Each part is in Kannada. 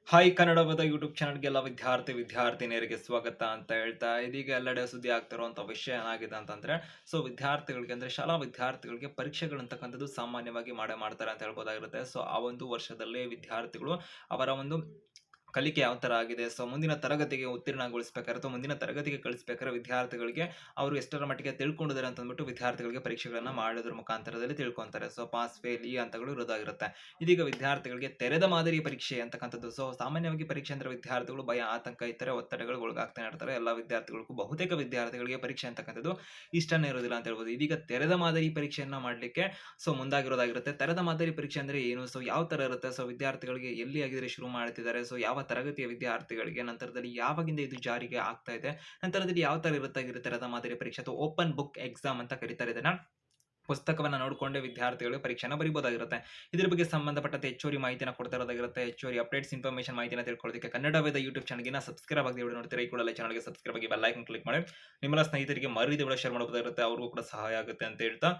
ಹಾಯ್ ಕನ್ನಡದ ಯೂಟ್ಯೂಬ್ ಚಾನಲ್ಗೆಲ್ಲ ವಿದ್ಯಾರ್ಥಿನಿಯರಿಗೆ ಸ್ವಾಗತ ಅಂತ ಹೇಳ್ತಾ ಇದೀಗ ಎಲ್ಲೆಡೆ ಸುದ್ದಿ ಆಗ್ತಿರುವಂಥ ವಿಷಯ ಏನಾಗಿದೆ ಅಂತಂದ್ರೆ ವಿದ್ಯಾರ್ಥಿಗಳಿಗೆ ಅಂದ್ರೆ ಶಾಲಾ ವಿದ್ಯಾರ್ಥಿಗಳಿಗೆ ಪರೀಕ್ಷೆಗಳಂತಕ್ಕಂಥದ್ದು ಸಾಮಾನ್ಯವಾಗಿ ಮಾಡ್ತಾರೆ ಅಂತ ಹೇಳ್ಬೋದಾಗಿರುತ್ತೆ. ಆ ಒಂದು ವರ್ಷದಲ್ಲಿ ವಿದ್ಯಾರ್ಥಿಗಳು ಅವರ ಒಂದು ಕಲಿಕೆ ಯಾವ ತರ ಆಗಿದೆ, ಮುಂದಿನ ತರಗತಿಗೆ ಉತ್ತೀರ್ಣಗೊಳಿಸಬೇಕಾದ್ರೆ ಅಥವಾ ಮುಂದಿನ ತರಗತಿಗೆ ಕಳಿಸಬೇಕಾದ್ರೆ ವಿದ್ಯಾರ್ಥಿಗಳಿಗೆ ಅವರು ಎಷ್ಟರ ಮಟ್ಟಿಗೆ ತಿಳ್ಕೊಂಡಿದ್ದಾರೆ ಅಂತ ಅಂದ್ಬಿಟ್ಟು ವಿದ್ಯಾರ್ಥಿಗಳಿಗೆ ಪರೀಕ್ಷೆಗಳನ್ನ ಮಾಡೋದ್ರ ಮುಖಾಂತರದಲ್ಲಿ ತಿಳ್ಕೊಂತಾರೆ. ಪಾಸ್ ಫೇಲ್ ಈ ಹಂತಗಳು ಇರೋದಾಗಿರುತ್ತೆ. ಇದೀಗ ವಿದ್ಯಾರ್ಥಿಗಳಿಗೆ ತೆರೆದ ಮಾದರಿ ಪರೀಕ್ಷೆ ಅಂತಕ್ಕಂಥದ್ದು. ಸಾಮಾನ್ಯವಾಗಿ ಪರೀಕ್ಷೆ ಅಂದ್ರೆ ವಿದ್ಯಾರ್ಥಿಗಳು ಭಯ, ಆತಂಕ ಇತರೆ ಒತ್ತಡಗಳಿಗೆ ಒಳಗಾಗ್ತಾನೆ ಇರ್ತಾರೆ. ಎಲ್ಲ ವಿದ್ಯಾರ್ಥಿಗಳಿಗೂ ಬಹುತೇಕ ವಿದ್ಯಾರ್ಥಿಗಳಿಗೆ ಪರೀಕ್ಷೆ ಅಂತಕ್ಕಂಥದ್ದು ಇಷ್ಟನೇ ಇರೋದಿಲ್ಲ ಅಂತ ಹೇಳ್ಬೋದು. ಇದೀಗ ತೆರೆದ ಮಾದರಿ ಪರೀಕ್ಷೆಯನ್ನ ಮಾಡ್ಲಿಕ್ಕೆ ಮುಂದಾಗಿರೋದಾಗಿರುತ್ತೆ. ತೆರೆದ ಮಾದರಿ ಪರೀಕ್ಷೆ ಅಂದ್ರೆ ಏನು, ಯಾವ ತರ ಇರುತ್ತೆ, ವಿದ್ಯಾರ್ಥಿಗಳಿಗೆ ಎಲ್ಲಿ ಆಗಿದ್ರೆ ಶುರು ಮಾಡ್ತಿದ್ದಾರೆ, ಯಾವ ತರಗತಿಯ ವಿದ್ಯಾರ್ಥಿಗಳಿಗೆ, ನಂತರದಲ್ಲಿ ಯಾವಾಗಿಂದ ಇದು ಜಾರಿಗೆ ಆಗ್ತಾ ಇದೆ, ನಂತರದಲ್ಲಿ ಯಾವ ತರ ಇರುತ್ತೆ ತೆರೆದ ಮಾದರಿ ಪರೀಕ್ಷೆ ಅಥವಾ ಓಪನ್ ಬುಕ್ ಎಕ್ಸಾಮ್ ಅಂತ ಕರೀತಾರೆ ಇದನ್ನ. ಪುಸ್ತಕವನ್ನ ನೋಡಿಕೊಂಡೇ ವಿದ್ಯಾರ್ಥಿಗಳು ಪರೀಕ್ಷೆನ ಬರೀಬಹುದಾಗಿರುತ್ತೆ. ಇದ್ರ ಬಗ್ಗೆ ಸಂಬಂಧಪಟ್ಟಂತೆ ಹೆಚ್ಚುವರಿ ಮಾಹಿತಿನ ಕೊಡ್ತಾ ಇರೋದಾಗಿರುತ್ತೆ. ಹೆಚ್ಚುವರಿ ಅಪ್ಡೇಟ್ಸ್ ಇನ್ಫಾರ್ಮೇಷನ್ ಮಾಹಿತಿನ ತಿಳ್ಕೊಳ್ಳೋದಕ್ಕೆ ಕನ್ನಡ ವೇದ ಯೂಟ್ಯೂಬ್ ಚಾನಲ್ಗೆ ಸಬ್ಸ್ಕ್ರೈಬ್ ಆಗಿ ವಿಡಿಯೋ ನೋಡ್ತೀರಾ, ಈ ಕೂಡಲೇ ಚಾನಲ್ಗೆ ಸಬ್ಸ್ಕ್ರೈಬ್ ಆಗಿ ಬೆಲ್ ಐಕಾನ್ ಕ್ಲಿಕ್ ಮಾಡಿ ನಿಮ್ಮೆಲ್ಲ ಸ್ನೇಹಿತರಿಗೆ ಮರಿದೇ ವಿಡಿಯೋ ಶೇರ್ ಮಾಡಬಹುದಾಗಿರುತ್ತೆ, ಅವ್ರಿಗೂ ಕೂಡ ಸಹಾಯ ಆಗುತ್ತೆ ಅಂತ ಹೇಳ್ತಾ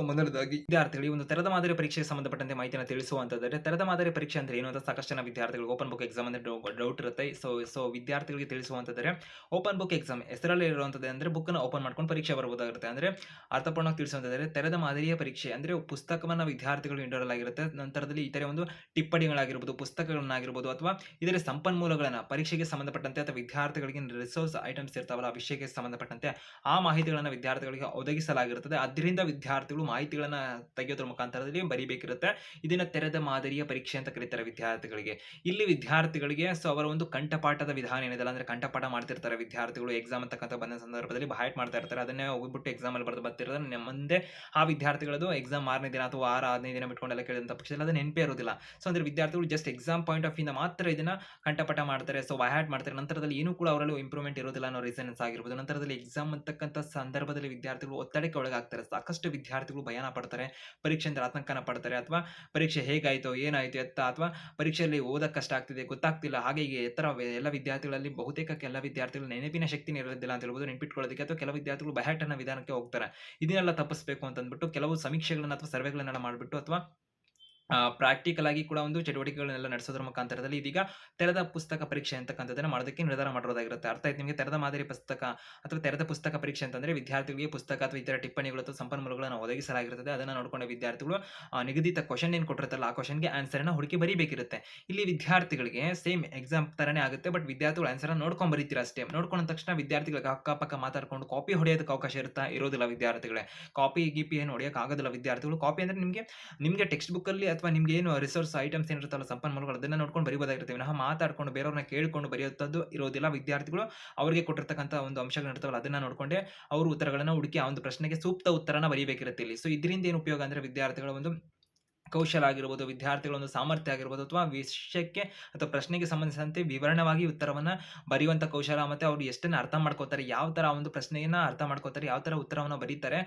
ಮೊದಲದಾಗಿ ವಿದ್ಯಾರ್ಥಿಗಳಿಗೆ ಒಂದು ತೆರೆದ ಮಾದರಿ ಪರೀಕ್ಷೆಗೆ ಸಂಬಂಧಪಟ್ಟಂತೆ ಮಾಹಿತಿನ ತಿಳಿಸುವಂತಂದ್ರೆ ತೆರೆದ ಮಾದರಿ ಪರೀಕ್ಷೆ ಅಂದ್ರೆ ಏನು ಅಂತ ಸಾಕಷ್ಟು ಜನ ವಿದ್ಯಾರ್ಥಿಗಳು ಓಪನ್ ಬುಕ್ ಎಕ್ಸಾಮ್ ಅಂದ್ರೆ ಡೌಟ್ ಇರುತ್ತೆ. ವಿದ್ಯಾರ್ಥಿಗಳಿಗೆ ತಿಳಿಸುವಂತಂದ್ರೆ ಓಪನ್ ಬುಕ್ ಎಕ್ಸಾಮ್ ಹೆಸರಲ್ಲಿ ಇರುವಂತದ್ದು ಅಂದ್ರೆ ಬುಕ್ ನ ಓಪನ್ ಮಾಡ್ಕೊಂಡು ಪರೀಕ್ಷೆ ಬರಬಹುದಾಗಿರುತ್ತೆ. ಅಂದ್ರೆ ಅರ್ಥಪೂರ್ಣವಾಗಿ ತಿಳಿಸುವಂತಂದ್ರೆ ತೆರೆದ ಮಾದರಿಯ ಪರೀಕ್ಷೆ ಅಂದ್ರೆ ಪುಸ್ತಕವನ್ನ ವಿದ್ಯಾರ್ಥಿಗಳು ಇಂಡೋರಲ್ ಆಗಿರುತ್ತೆ. ನಂತರದಲ್ಲಿ ಇತರೆ ಒಂದು ಟಿಪ್ಪಣಿಗಳಾಗಿರ್ಬೋದು, ಪುಸ್ತಕಗಳನ್ನಾಗಿರ್ಬೋದು ಅಥವಾ ಇದರ ಸಂಪನ್ಮೂಲಗಳನ್ನ ಪರೀಕ್ಷೆಗೆ ಸಂಬಂಧಪಟ್ಟಂತೆ ಅಥವಾ ವಿದ್ಯಾರ್ಥಿಗಳಿಗೆ ರಿಸೋರ್ಸ್ ಐಟಮ್ಸ್ ಇರ್ತಾವಲ್ಲ ವಿಷಯಕ್ಕೆ ಸಂಬಂಧಪಟ್ಟಂತೆ ಆ ಮಾಹಿತಿಗಳನ್ನ ವಿದ್ಯಾರ್ಥಿಗಳಿಗೆ ಒದಗಿಸಲಾಗಿರುತ್ತದೆ. ಅದರಿಂದ ವಿದ್ಯಾರ್ಥಿಗಳು ಮಾಹಿತಿಗಳನ್ನ ತೆಗೆಯೋದ್ರ ಮುಖಾಂತರದಲ್ಲಿ ಬರೀಬೇಕಿರುತ್ತೆ. ಇದನ್ನ ತೆರೆದ ಮಾದರಿಯ ಪರೀಕ್ಷೆ ಅಂತ ಕರೀತಾರೆ ವಿದ್ಯಾರ್ಥಿಗಳಿಗೆ. ಇಲ್ಲಿ ವಿದ್ಯಾರ್ಥಿಗಳಿಗೆ ಅವರ ಒಂದು ಕಂಠಪಾಠದ ವಿಧಾನ ಏನಿದೆಲ್ಲ ಅಂದ್ರೆ ಕಂಠಪಾಠ ಮಾಡ್ತಿರ್ತಾರೆ ವಿದ್ಯಾರ್ಥಿಗಳು. ಎಕ್ಸಾಮ್ ಅಂತಕ್ಕಂಥ ಬಂದ ಸಂದರ್ಭದಲ್ಲಿ ಬಾಯ್ಟ್ ಮಾಡ್ತಾ ಇರ್ತಾರೆ. ಅದನ್ನೇ ಹೋಗ್ಬಿಟ್ಟು ಎಕ್ಸಾಮ್ ಅಲ್ಲಿ ಬರೆದು ಬರ್ತಿರೋದ್ರೆ ಮುಂದೆ ಆ ವಿದ್ಯಾರ್ಥಿಗಳದು ಎಕ್ಸಾಮ್ 6ನೇ ದಿನ ಅಥವಾ 15ನೇ ದಿನ ಬಿಟ್ಕೊಂಡೆಲ್ಲ ಕೇಳಿದಂತ ಪಕ್ಷದಲ್ಲಿ ಅದು ನೆನಪೇ ಇರೋದಿಲ್ಲ. ಅಂದ್ರೆ ವಿದ್ಯಾರ್ಥಿಗಳು ಜಸ್ಟ್ ಎಕ್ಸಾಮ್ ಪಾಯಿಂಟ್ ಆಫ್ ಇಂದ ಮಾತ್ರ ಇದನ್ನ ಕಂಠಪಾಠ ಮಾಡ್ತಾರೆ, ಬೈಹಾರ್ಟ್ ಮಾಡ್ತಾರೆ. ನಂತರದಲ್ಲಿ ಏನು ಕೂಡ ಅವರಲ್ಲಿ ಇಂಪ್ರೂವ್ಮೆಂಟ್ ಇರೋದಿಲ್ಲ ಅನ್ನೋ ರೀಸನ್ಸ್ ಆಗಿರ್ಬೋದು. ನಂತರದಲ್ಲಿ ಎಕ್ಸಾಮ್ ಅಂತಕ್ಕಂಥ ಸಂದರ್ಭದಲ್ಲಿ ವಿದ್ಯಾರ್ಥಿಗಳು ಒತ್ತಡಕ್ಕೆ ಒಳಗಾಗ್ತಾರೆ. ಸಾಕಷ್ಟು ವಿದ್ಯಾರ್ಥಿಗಳು ಭಯನ ಪಡ್ತಾರೆ, ಪರೀಕ್ಷೆ ಅಂದ್ರೆ ಆತಂಕನ ಪಡ್ತಾರೆ, ಅಥವಾ ಪರೀಕ್ಷೆ ಹೇಗಾಯ್ತು ಏನಾಯ್ತು ಎತ್ತ, ಅಥವಾ ಪರೀಕ್ಷೆಯಲ್ಲಿ ಓದಕ್ಕೆ ಕಷ್ಟ ಆಗ್ತಿದೆ ಗೊತ್ತಾಗ್ತಿಲ್ಲ, ಹಾಗೆ ಹೀಗೆ ಎತ್ತರ ಎಲ್ಲ ವಿದ್ಯಾರ್ಥಿಗಳಲ್ಲಿ ಬಹುತೇಕ ಕೆಲ ವಿದ್ಯಾರ್ಥಿಗಳು ನೆನಪಿನ ಶಕ್ತಿ ಇರೋದಿಲ್ಲ ಅಂತ ಹೇಳ್ಬೋದು, ನೆನಪಿಟ್ಕೊಳ್ಳೋದಕ್ಕೆ. ಅಥವಾ ಕೆಲವು ವಿದ್ಯಾರ್ಥಿಗಳು ಬೈಹಾರ್ಟ್ ಅನ್ನೋ ವಿಧಾನಕ್ಕೆ ಹೋಗ್ತಾರೆ. ಇದನ್ನೆಲ್ಲ ತಪ್ಪಿಸಬೇಕು ಅಂತ ಅಂದ್ಬಿಟ್ಟು ಕೆಲವು ಸಮೀಕ್ಷೆಗಳನ್ನ ಅಥವಾ ಸರ್ವೆಗಳನ್ನೆಲ್ಲ ಮಾಡಿಬಿಟ್ಟು ಅಥವಾ ಪ್ರಾಕ್ಟಿಕಲ್ ಆಗಿ ಕೂಡ ಒಂದು ಚಟುವಟಿಕೆಗಳನ್ನೆಲ್ಲ ನಡೆಸೋದ್ರ ಮುಖಾಂತರದಲ್ಲಿ ಇದೀಗ ತೆರೆದ ಪುಸ್ತಕ ಪರೀಕ್ಷೆ ಅಂತಕ್ಕಂಥದ್ದನ್ನ ಮಾಡೋದಕ್ಕೆ ನಿರ್ಧಾರ ಮಾಡಿರೋದಾಗಿರುತ್ತೆ. ಅರ್ಥ ಆಯ್ತು ನಿಮಗೆ? ತೆರೆದ ಮಾದರಿ ಪುಸ್ತಕ ಅಥವಾ ತೆರೆದ ಪುಸ್ತಕ ಪರೀಕ್ಷೆ ಅಂತಂದ್ರೆ ವಿದ್ಯಾರ್ಥಿಗಳಿಗೆ ಪುಸ್ತಕ ಅಥವಾ ಇತರ ಟಿಪ್ಪಣಿಗಳು ಅಥವಾ ಸಂಪನ್ಮೂಲಗಳನ್ನು ಒದಗಿಸಲಾಗಿರುತ್ತದೆ. ಅದನ್ನ ನೋಡಿಕೊಂಡು ವಿದ್ಯಾರ್ಥಿಗಳು ನಿಗದಿತ ಕ್ವಶನ್ ಏನ್ ಕೊಟ್ಟಿರ್ತಾರಲ್ಲ ಆ ಕ್ವಶನ್ಗೆ ಆನ್ಸರ್ ಅನ್ನ ಹುಡುಕಿ ಬರೀಬೇಕಿರುತ್ತೆ. ಇಲ್ಲಿ ವಿದ್ಯಾರ್ಥಿಗಳಿಗೆ ಸೇಮ್ ಎಕ್ಸಾಮ್ ತರನೇ ಆಗುತ್ತೆ, ಬಟ್ ವಿದ್ಯಾರ್ಥಿಗಳು ಆನ್ಸರ್ ನೋಡ್ಕೊಂಡು ಬರೀತೀರಾ ಅಷ್ಟೇ. ನೋಡ್ಕೊಂಡ ತಕ್ಷಣ ವಿದ್ಯಾರ್ಥಿಗಳಿಗೆ ಅಕ್ಕಪಕ್ಕ ಮಾತಾಡ್ಕೊಂಡು ಕಾಪಿ ಹೊಡೆಯೋದಕ್ಕೆ ಅವಕಾಶ ಇರೋದಿಲ್ಲ ವಿದ್ಯಾರ್ಥಿಗಳೇ. ಕಾಪಿ ಗೀಪಿ ಏನು ಹೊಡೆಯೋಕೆ ಆಗೋದಿಲ್ಲ ವಿದ್ಯಾರ್ಥಿಗಳು. ಕಾಪಿ ಅಂದ್ರೆ ನಿಮಗೆ ಟೆಕ್ಸ್ಟ್ ಬುಕ್ ಅಲ್ಲಿ ಅಥವಾ ನಿಮ್ಗೆ ಏನು ರಿಸೋರ್ಸ್ ಐಟಮ್ಸ್ ಏನಿರುತ್ತಲ್ಲ ಸಂಪನ್ಮೂಲಗಳು ಅದನ್ನ ನೋಡ್ಕೊಂಡು ಬರೀಬೋದಾಗಿರುತ್ತೆ. ವಿನಃ ಮಾತಾಡ್ಕೊಂಡು ಬೇರೆಯವ್ರನ್ನ ಕೇಳ್ಕೊಂಡು ಬರೆಯುವಂಥದ್ದು ಇರೋದಿಲ್ಲ. ವಿದ್ಯಾರ್ಥಿಗಳು ಅವರಿಗೆ ಕೊಟ್ಟಿರ್ತಕ್ಕಂಥ ಒಂದು ಅಂಶಗಳು ಇರ್ತಾವಲ್ಲ ಅದನ್ನ ನೋಡ್ಕೊಂಡೆ ಅವರು ಉತ್ತರಗಳನ್ನ ಹುಡುಕಿ ಆ ಒಂದು ಪ್ರಶ್ನೆಗೆ ಸೂಕ್ತ ಉತ್ತರನ ಬರೀಬೇಕಿರುತ್ತೆ ಇಲ್ಲಿ. ಇದರಿಂದ ಏನು ಉಪಯೋಗ ಅಂದ್ರೆ ವಿದ್ಯಾರ್ಥಿಗಳ ಒಂದು ಕೌಶಲ ಆಗಿರ್ಬೋದು, ವಿದ್ಯಾರ್ಥಿಗಳ ಒಂದು ಸಾಮರ್ಥ್ಯ ಆಗಿರ್ಬೋದು, ಅಥವಾ ವಿಷಯಕ್ಕೆ ಅಥವಾ ಪ್ರಶ್ನೆಗೆ ಸಂಬಂಧಿಸಿದಂತೆ ವಿವರಣವಾಗಿ ಉತ್ತರವನ್ನ ಬರೆಯುವಂತ ಕೌಶಲ, ಮತ್ತೆ ಅವರು ಎಷ್ಟನ್ನ ಅರ್ಥ ಮಾಡ್ಕೋತಾರೆ, ಯಾವ ತರ ಒಂದು ಪ್ರಶ್ನೆಯನ್ನ ಅರ್ಥ ಮಾಡ್ಕೋತಾರೆ, ಯಾವ ತರ ಉತ್ತರವನ್ನ ಬರೀತಾರೆ.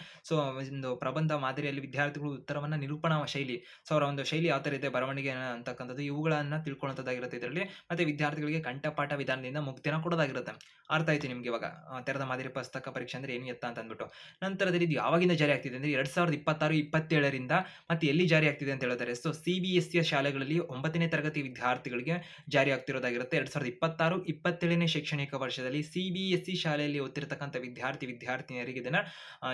ಒಂದು ಪ್ರಬಂಧ ಮಾದರಿಯಲ್ಲಿ ವಿದ್ಯಾರ್ಥಿಗಳು ಉತ್ತರವನ್ನ ನಿರೂಪಣಾ ಶೈಲಿ, ಅವರ ಒಂದು ಶೈಲಿ ಯಾವ ತರ ಇದೆ, ಬರವಣಿಗೆ ಅಂತಕ್ಕಂಥದ್ದು ಇವುಗಳನ್ನ ತಿಳ್ಕೊಳ್ಳುವಂತದ್ದಾಗಿರುತ್ತೆ ಇದರಲ್ಲಿ. ಮತ್ತೆ ವಿದ್ಯಾರ್ಥಿಗಳಿಗೆ ಕಂಠಪಾಠ ವಿಧಾನದಿಂದ ಮುಕ್ತಿನ ಕೊಡೋದಾಗಿರುತ್ತೆ. ಅರ್ಥ ಆಯ್ತು ನಿಮ್ಗೆ ಇವಾಗ ತೆರೆದ ಮಾದರಿ ಪುಸ್ತಕ ಪರೀಕ್ಷೆ ಅಂದ್ರೆ ಏನು ಎತ್ತ ಅಂತ ಅಂದ್ಬಿಟ್ಟು. ನಂತರದಲ್ಲಿ ಇದು ಯಾವಾಗಿಂದ ಜಾರಿ ಆಗ್ತಿದೆ ಅಂದ್ರೆ 2026-27ರಿಂದ ಮತ್ತೆ ಎಲ್ಲಿ ಜಾರಿ ಆಗ್ತಿದೆ ಅಂತ ಹೇಳಿದರೆ CBSE ಶಾಲೆಗಳಲ್ಲಿ 9ನೇ ತರಗತಿ ವಿದ್ಯಾರ್ಥಿಗಳಿಗೆ ಜಾರಿ ಆಗ್ತಿರೋದಾಗಿರುತ್ತೆ. 2026-27ನೇ ಶೈಕ್ಷಣಿಕ ವರ್ಷದಲ್ಲಿ CBSE ಶಾಲೆಯಲ್ಲಿ ಓದ್ತಿರ್ತಕ್ಕಂಥ ವಿದ್ಯಾರ್ಥಿನಿಯರಿಗೆ ಇದನ್ನ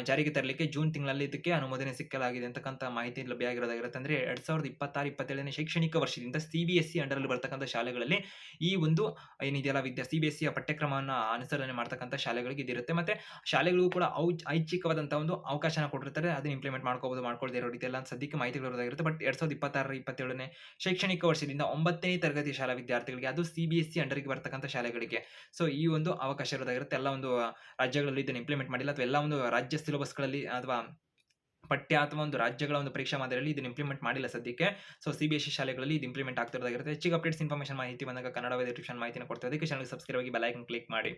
ಜಾರಿಗೆ ತರಲಿಕ್ಕೆ ಜೂನ್ ತಿಂಗಳಲ್ಲಿ ಇದಕ್ಕೆ ಅನುಮೋದನೆ ಸಿಕ್ಕಲಾಗಿದೆ ಅಂತಕ್ಕಂಥ ಮಾಹಿತಿ ಲಭ್ಯ ಆಗಿರೋದಾಗಿರುತ್ತೆ. ಅಂದ್ರೆ 2026-27ನೇ ಶೈಕ್ಷಣಿಕ ವರ್ಷದಿಂದ CBSE ಅಂಡರ್ ಅಲ್ಲಿ ಬರ್ತಕ್ಕಂಥ ಶಾಲೆಗಳಲ್ಲಿ ಈ ಒಂದು ಏನಿದೆಯಲ್ಲ CBSE ಪಠ್ಯಕ್ರಮವನ್ನು ಅನುಸರಣೆ ಮಾಡ್ತಕ್ಕಂಥ ಶಾಲೆಗಳಿಗೆ ಇದಿರುತ್ತೆ. ಮತ್ತೆ ಶಾಲೆಗಳಿಗೂ ಕೂಡ ಐಚ್ಛಿಕವಾದಂತಹ ಒಂದು ಅವಕಾಶನ ಕೊಟ್ಟಿರ್ತಾರೆ. ಅದನ್ನ ಇಂಪ್ಲಿಮೆಂಟ್ ಮಾಡ್ಕೊಳ್ದೇ ಇರೋ ರೀತಿ ಎಲ್ಲ ಸದ್ಯಕ್ಕೆ ಮಾಹಿತಿಗಳು ಇರೋದಾಗಿರುತ್ತೆ. ಬಟ್ 2026-27ನೇ ಶೈಕ್ಷಣಿಕ ವರ್ಷದಿಂದ 9ನೇ ತರಗತಿ ಶಾಲಾ ವಿದ್ಯಾರ್ಥಿಗಳಿಗೆ, ಅದು CBSE ಅಂಡರ್ಗೆ ಬರ್ತಕ್ಕಂಥ ಶಾಲೆಗಳಿಗೆ ಈ ಒಂದು ಅವಕಾಶ ಇರೋದಾಗಿರುತ್ತೆ. ಎಲ್ಲ ಒಂದು ರಾಜ್ಯಗಳಲ್ಲಿ ಇದನ್ನು ಇಂಪ್ಲಿಮೆಂಟ್ ಮಾಡಿಲ್ಲ, ಅಥವಾ ಎಲ್ಲ ಒಂದು ರಾಜ್ಯ ಸಿಲೆಬಸ್ಗಳಲ್ಲಿ ಅಥವಾ ಪಠ್ಯ ಅಥವಾ ಒಂದು ರಾಜ್ಯಗಳ ಒಂದು ಪರೀಕ್ಷಾ ಮಾದರಿಯಲ್ಲಿ ಇದನ್ನು ಇಂಪ್ಲಿಮೆಂಟ್ ಮಾಡಿಲ್ಲ ಸದ್ಯಕ್ಕೆ. CBSE ಶಾಲೆಗಳಲ್ಲಿ ಇದು ಇಂಪ್ಲಿಮೆಂಟ್ ಆಗ್ತಿರೋದಾಗಿರುತ್ತೆ. ಹೆಚ್ಚಿಗೆ ಅಪ್ಡೇಟ್ಸ್ ಇನ್ಫಾರ್ಮೇಷನ್ ಮಾಹಿತಿ ಬಂದಾಗ ಕನ್ನಡ ಯೂಟ್ಯೂಬ್ ಚಾನಲ್ ಮಾಹಿತಿನ ಕೊಡ್ತೀವಿ. ಅದಕ್ಕೆ ಚಾನಲ್ ಸಬ್ಸ್ಕ್ರೈಬ್ ಆಗಿ ಬೆಲ್ ಐಕಾನ್ ಕ್ಲಿಕ್ ಮಾಡಿ.